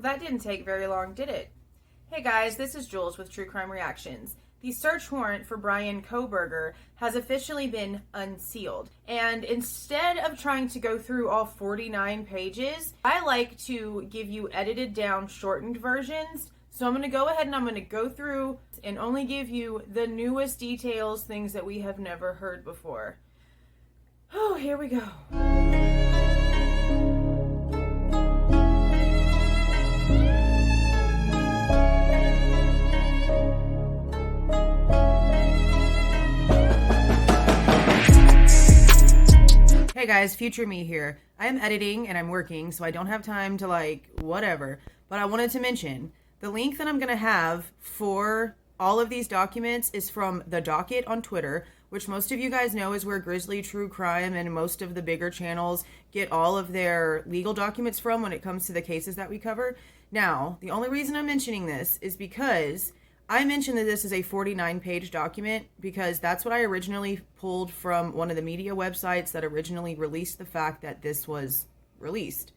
Well, that didn't take very long, did it? Hey guys, this is Jules with True Crime Reactions. The search warrant for Bryan Kohberger has officially been unsealed. And instead of trying to go through all 49 pages, I like to give you edited down, shortened versions. So I'm going to go ahead and I'm going to go through and only give you the newest details, things that we have never heard before. Oh, here we go. Hey guys, future me here. I am editing and I'm working, so I don't have time to whatever. But I wanted to mention, the link that I'm going to have for all of these documents is from The Docket on Twitter, which most of you guys know is where Grizzly True Crime and most of the bigger channels get all of their legal documents from when it comes to the cases that we cover. Now, the only reason I'm mentioning this is because I mentioned that this is a 49-page document because that's what I originally pulled from one of the media websites that originally released the fact that this was released.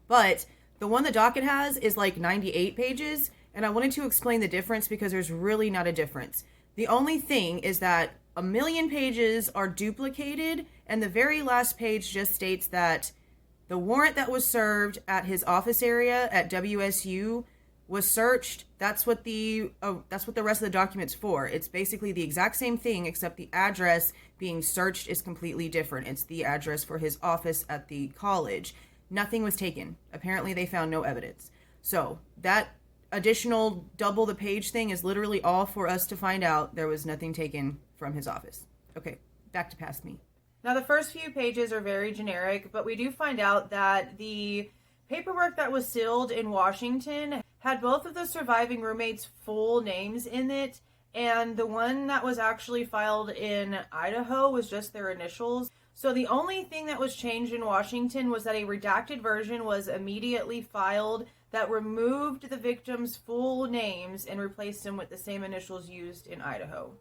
But the one the docket has is like 98 pages, and I wanted to explain the difference because there's really not a difference. The only thing is that 1,000,000 pages are duplicated, and the very last page just states that the warrant that was served at his office area at WSU was searched. That's what the rest of the document's for. It's basically the exact same thing, except the address being searched is completely different. It's the address for his office at the college. Nothing was taken. Apparently they found no evidence. So that additional double the page thing is literally all for us to find out there was nothing taken from his office. Okay, back to past me. Now the first few pages are very generic, but we do find out that the paperwork that was sealed in Washington had both of the surviving roommates' full names in it, and the one that was actually filed in Idaho was just their initials. So the only thing that was changed in Washington was that a redacted version was immediately filed that removed the victims' full names and replaced them with the same initials used in Idaho.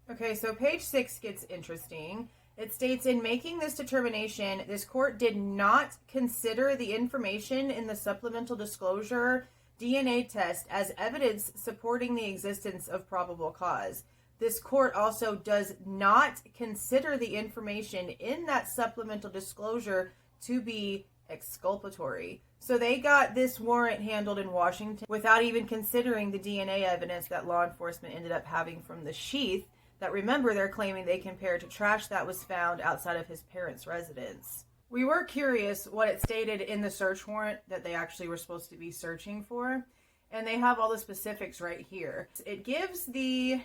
Okay, so page 6 gets interesting. It states, in making this determination, this court did not consider the information in the supplemental disclosure DNA test as evidence supporting the existence of probable cause. This court also does not consider the information in that supplemental disclosure to be exculpatory. So they got this warrant handled in Washington without even considering the DNA evidence that law enforcement ended up having from the sheath that, remember, they're claiming they compared to trash that was found outside of his parents' residence. We were curious what it stated in the search warrant that they actually were supposed to be searching for, and they have all the specifics right here. It gives the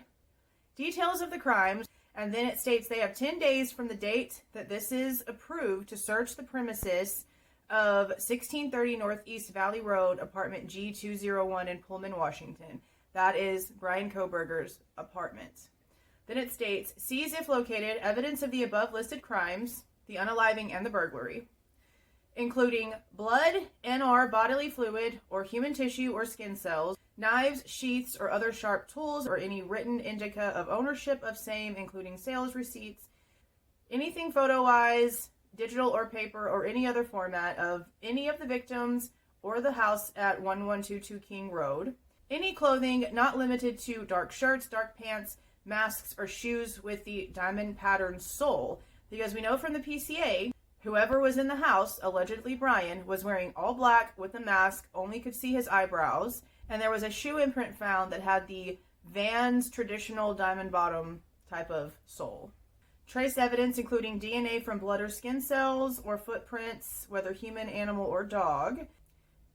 details of the crimes, and then it states they have 10 days from the date that this is approved to search the premises of 1630 Northeast Valley Road, apartment G201 in Pullman, Washington. That is Bryan Kohberger's apartment. Then it states, seize if located evidence of the above listed crimes, the unaliving and the burglary, including blood, NR, bodily fluid, or human tissue or skin cells, knives, sheaths, or other sharp tools, or any written indicia of ownership of same, including sales receipts, anything photo-wise, digital or paper, or any other format of any of the victims or the house at 1122 King Road, any clothing not limited to dark shirts, dark pants, masks, or shoes with the diamond pattern sole, because we know from the PCA, whoever was in the house, allegedly Bryan, was wearing all black with a mask, only could see his eyebrows, and there was a shoe imprint found that had the Vans traditional diamond bottom type of sole. Trace evidence including DNA from blood or skin cells or footprints, whether human, animal, or dog.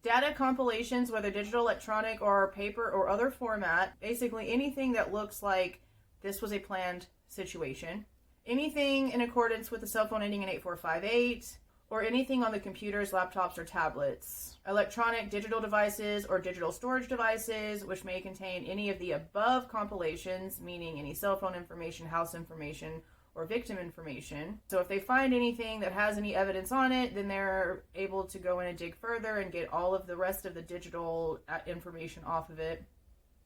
Data compilations, whether digital, electronic, or paper or other format. Basically anything that looks like this was a planned situation. Anything in accordance with the cell phone ending in 8458, or anything on the computers, laptops, or tablets. Electronic digital devices or digital storage devices, which may contain any of the above compilations, meaning any cell phone information, house information, or victim information. So if they find anything that has any evidence on it, then they're able to go in and dig further and get all of the rest of the digital information off of it.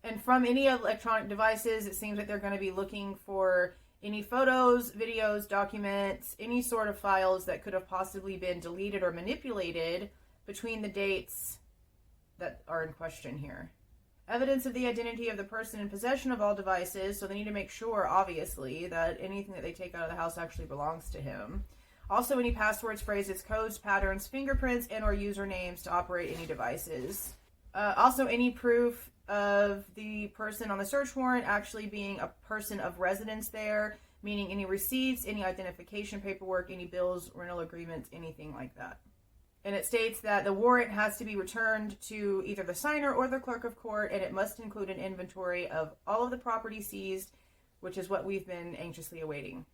And from any electronic devices, it seems like they're going to be looking for any photos, videos, documents, any sort of files that could have possibly been deleted or manipulated between the dates that are in question here. Evidence of the identity of the person in possession of all devices, so they need to make sure, obviously, that anything that they take out of the house actually belongs to him. Also, any passwords, phrases, codes, patterns, fingerprints, and or usernames to operate any devices. Also, any proof of the person on the search warrant actually being a person of residence there, meaning any receipts, any identification paperwork, any bills, rental agreements, anything like that. And it states that the warrant has to be returned to either the signer or the clerk of court, and it must include an inventory of all of the property seized, which is what we've been anxiously awaiting.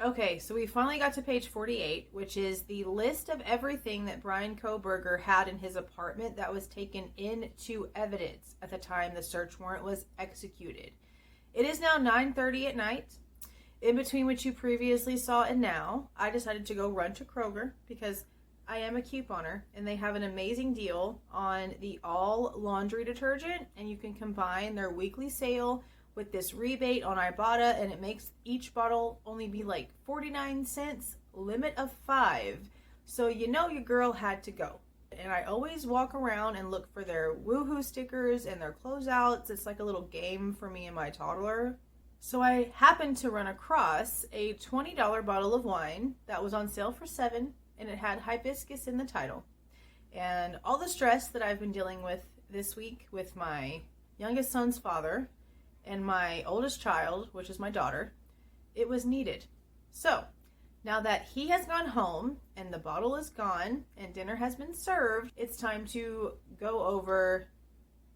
Okay, so we finally got to page 48, which is the list of everything that Bryan Kohberger had in his apartment that was taken into evidence at the time the search warrant was executed. It is now 9:30 at night. In between what you previously saw and now, I decided to go run to Kroger because I am a couponer, and they have an amazing deal on the all laundry detergent, and you can combine their weekly sale with this rebate on Ibotta, and it makes each bottle only be like 49 cents, limit of 5. So you know your girl had to go. And I always walk around and look for their woohoo stickers and their closeouts. It's like a little game for me and my toddler. So I happened to run across a $20 bottle of wine that was on sale for $7, and it had hibiscus in the title. And all the stress that I've been dealing with this week with my youngest son's father and my oldest child, which is my daughter, it was needed. So now that he has gone home and the bottle is gone and dinner has been served, it's time to go over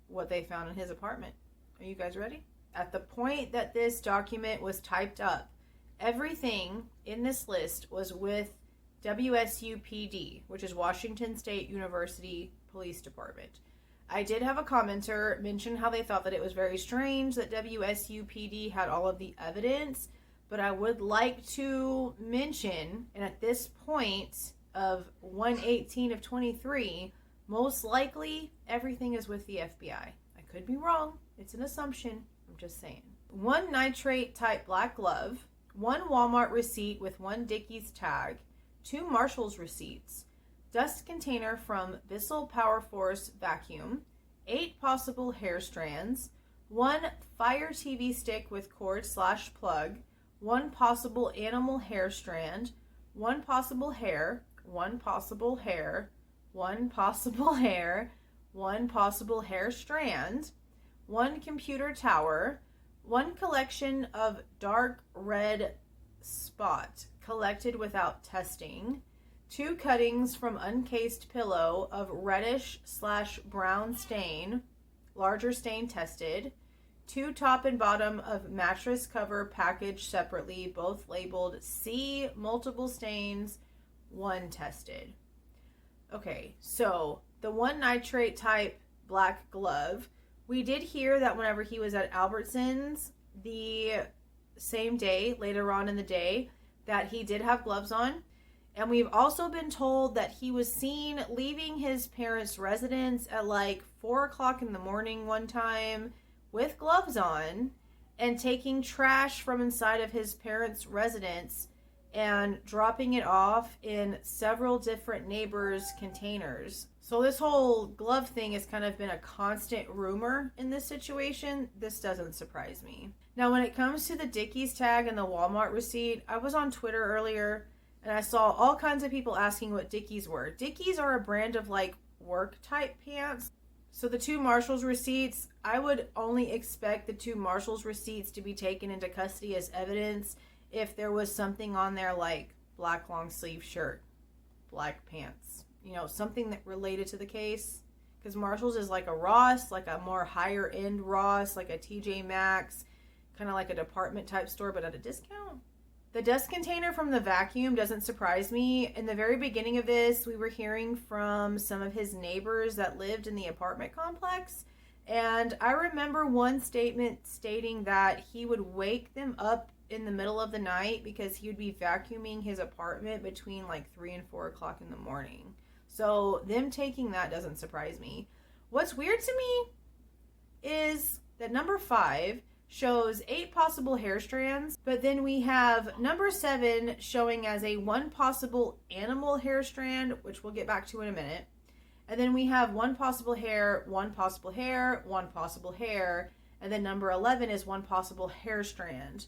what they found in his apartment. Are you guys ready? At the point that this document was typed up, everything in this list was with WSUPD, which is Washington State University Police Department. I did have a commenter mention how they thought that it was very strange that WSUPD had all of the evidence, but I would like to mention, and at this point of 1/18 of 23, most likely everything is with the FBI. I could be wrong. It's an assumption. I'm just saying. 1 nitrate type black glove, 1 Walmart receipt with 1 Dickies tag, 2 Marshall's receipts, dust container from Bissell Power Force vacuum, 8 possible hair strands, 1 Fire TV stick with cord/plug, 1 possible animal hair strand, 1 possible hair, 1 possible hair, 1 possible hair, 1 possible hair strand, 1 computer tower, 1 collection of dark red spot collected without testing, 2 cuttings from uncased pillow of reddish/brown stain, larger stain tested, 2 top and bottom of mattress cover packaged separately, both labeled C, multiple stains, 1 tested. Okay, so the 1 nitrate type black glove, we did hear that whenever he was at Albertsons the same day, later on in the day, that he did have gloves on. And we've also been told that he was seen leaving his parents' residence at like 4 o'clock in the morning one time with gloves on and taking trash from inside of his parents' residence and dropping it off in several different neighbors' containers. So this whole glove thing has kind of been a constant rumor in this situation. This doesn't surprise me. Now, when it comes to the Dickies tag and the Walmart receipt, I was on Twitter earlier and I saw all kinds of people asking what Dickies were. Dickies are a brand of like work type pants. So the 2 Marshall's receipts, I would only expect the 2 Marshall's receipts to be taken into custody as evidence if there was something on there like black long sleeve shirt, black pants, you know, something that related to the case. Because Marshall's is like a Ross, like a more higher end Ross, like a TJ Maxx, kind of like a department type store, but at a discount. The dust container from the vacuum doesn't surprise me. In the very beginning of this, we were hearing from some of his neighbors that lived in the apartment complex. And I remember one statement stating that he would wake them up in the middle of the night because he would be vacuuming his apartment between like 3 and 4 o'clock in the morning. So them taking that doesn't surprise me. What's weird to me is that number 5 shows 8 possible hair strands, but then we have number 7 showing as a 1 possible animal hair strand, which we'll get back to in a minute. And then we have one possible hair, one possible hair, one possible hair. And then number 11 is one possible hair strand.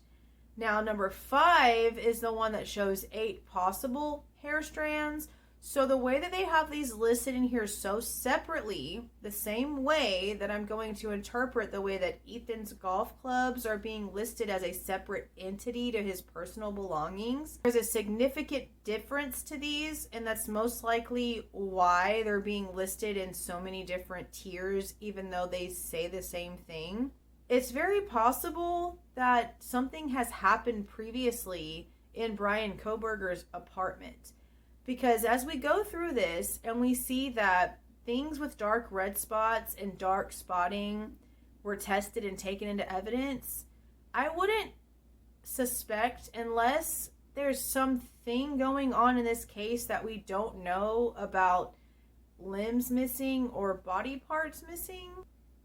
Now, number 5 is the one that shows 8 possible hair strands. So the way that they have these listed in here so separately, the same way that I'm going to interpret the way that Ethan's golf clubs are being listed as a separate entity to his personal belongings, there's a significant difference to these, and that's most likely why they're being listed in so many different tiers, even though they say the same thing. It's very possible that something has happened previously in Bryan Kohberger's apartment. Because as we go through this and we see that things with dark red spots and dark spotting were tested and taken into evidence, I wouldn't suspect, unless there's something going on in this case that we don't know about limbs missing or body parts missing,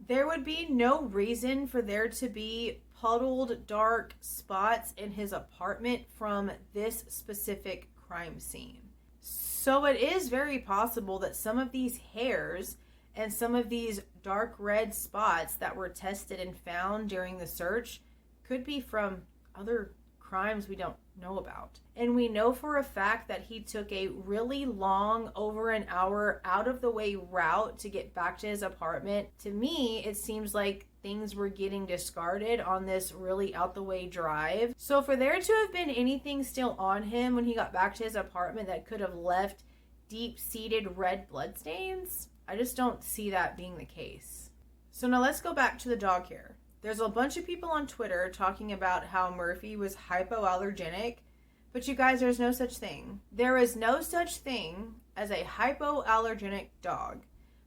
there would be no reason for there to be puddled dark spots in his apartment from this specific crime scene. So it is very possible that some of these hairs and some of these dark red spots that were tested and found during the search could be from other crimes we don't know about. And we know for a fact that he took a really long, over an hour, out of the way route to get back to his apartment. To me, it seems like things were getting discarded on this really out the way drive. So for there to have been anything still on him when he got back to his apartment that could have left deep-seated red bloodstains, I just don't see that being the case. So now let's go back to the dog hair. There's a bunch of people on Twitter talking about how Murphy was hypoallergenic, but you guys, there's no such thing. There is no such thing as a hypoallergenic dog.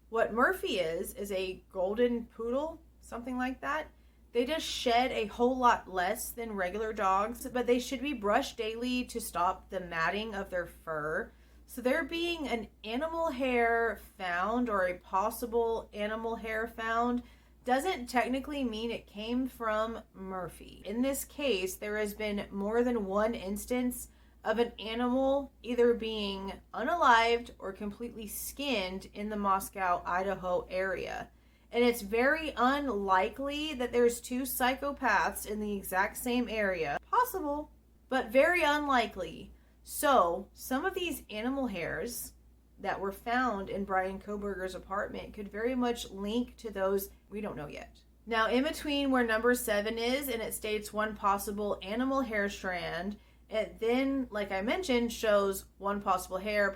What Murphy is a golden poodle, something like that. They just shed a whole lot less than regular dogs, but they should be brushed daily to stop the matting of their fur. So there being an animal hair found, or a possible animal hair found, doesn't technically mean it came from Murphy. In this case, there has been more than one instance of an animal either being unalived or completely skinned in the Moscow, Idaho area. And it's very unlikely that there's two psychopaths in the exact same area. Possible, but very unlikely. So, some of these animal hairs that were found in Bryan Kohberger's apartment could very much link to those we don't know yet. Now, in between where number 7 is, and it states one possible animal hair strand, it then, like I mentioned, shows one possible hair,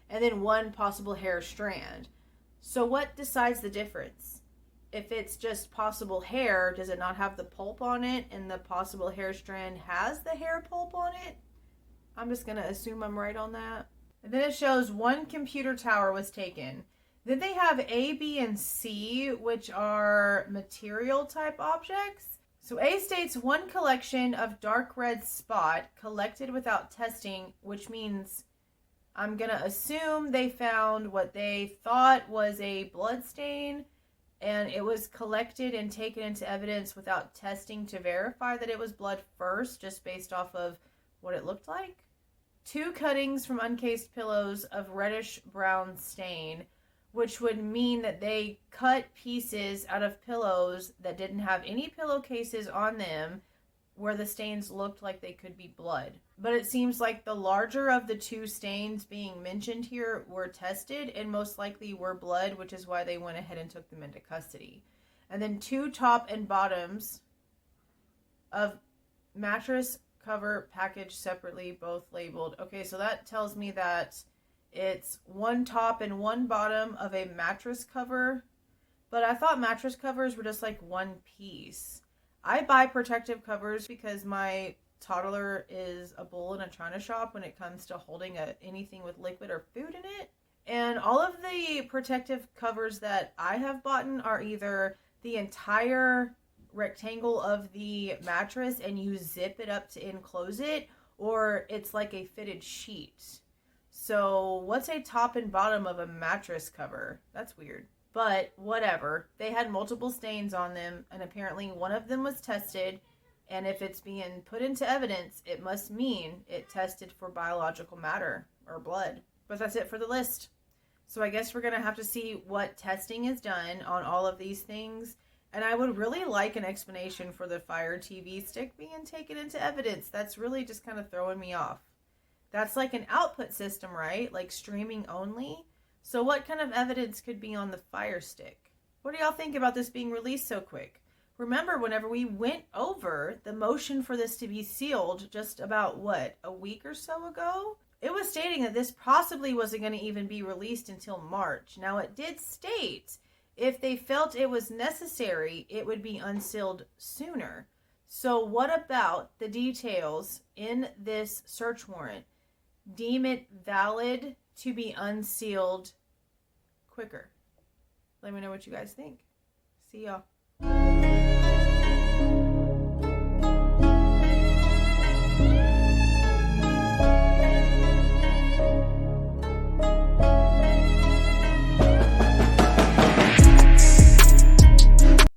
and then one possible hair strand. So what decides the difference? If it's just possible hair, does it not have the pulp on it, and the possible hair strand has the hair pulp on it? I'm just going to assume I'm right on that. And then it shows one computer tower was taken. Then they have A, B, and C, which are material type objects. So A states one collection of dark red spot collected without testing, which means I'm going to assume they found what they thought was a blood stain, and it was collected and taken into evidence without testing to verify that it was blood first, just based off of what it looked like. 2 cuttings from uncased pillows of reddish brown stain, which would mean that they cut pieces out of pillows that didn't have any pillowcases on them, where the stains looked like they could be blood. But it seems like the larger of the 2 stains being mentioned here were tested and most likely were blood, which is why they went ahead and took them into custody. And then 2 top and bottoms of mattress cover packaged separately, both labeled. Okay, so that tells me that it's 1 top and 1 bottom of a mattress cover, but I thought mattress covers were just like 1 piece. I buy protective covers because my toddler is a bull in a china shop when it comes to holding anything with liquid or food in it. And all of the protective covers that I have bought are either the entire rectangle of the mattress and you zip it up to enclose it, or it's like a fitted sheet. So what's a top and bottom of a mattress cover? That's weird. But whatever. They had multiple stains on them, and apparently one of them was tested, and if it's being put into evidence, it must mean it tested for biological matter or blood. But that's it for the list. So I guess we're going to have to see what testing is done on all of these things. And I would really like an explanation for the Fire TV stick being taken into evidence. That's really just kind of throwing me off. That's like an output system, right? Like streaming only. So what kind of evidence could be on the Fire Stick? What do y'all think about this being released so quick? Remember, whenever we went over the motion for this to be sealed just about, what, a week or so ago? It was stating that this possibly wasn't going to even be released until March. Now, it did state if they felt it was necessary, it would be unsealed sooner. So what about the details in this search warrant deem it valid to be unsealed quicker? Let me know what you guys think. See y'all.